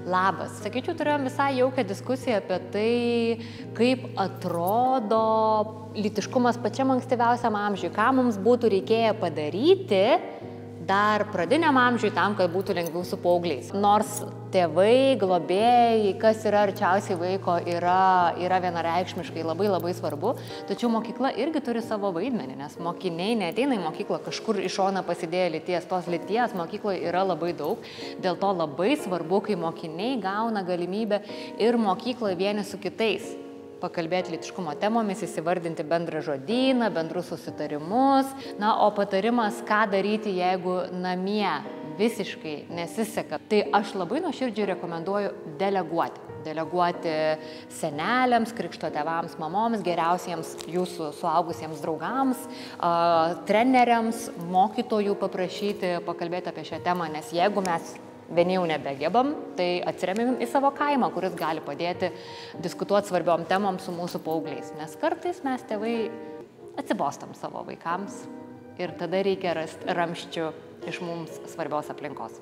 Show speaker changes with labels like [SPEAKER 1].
[SPEAKER 1] Labas. Sakyčiau, turėjom visai jaukią diskusiją apie tai, kaip atrodo lytiškumas pačiam ankstyviausiam amžiui, ką mums būtų reikėję padaryti dar pradiniam amžiui tam, kad būtų lengviau su paaugliais. Nors tėvai, globėjai, kas yra arčiausiai vaiko, yra vienareikšmiškai labai svarbu, tačiau mokykla irgi turi savo vaidmenį, nes mokiniai neateina į mokyklą kažkur iš šoną pasidėję lyties, tos lyties mokykloje yra labai daug, dėl to labai svarbu, kai mokiniai gauna galimybę ir mokykloje vieni su kitais pakalbėti lytiškumo temomis, įsivardinti bendrą žodyną, bendrus susitarimus. Na, o patarimas, ką daryti, jeigu namie visiškai nesiseka, tai aš labai nuoširdžiai rekomenduoju deleguoti. Deleguoti seneliams, krikšto tėvams, mamoms, geriausiems jūsų suaugusiems draugams, treneriams, mokytojų paprašyti, pakalbėti apie šią temą, nes jeigu mes vieni jau nebegebam, tai atsiremim į savo kaimą, kuris gali padėti diskutuoti svarbiom temom su mūsų paaugliais. Nes kartais mes tėvai atsibostam savo vaikams ir tada reikia rasti ramščių iš mums svarbios aplinkos.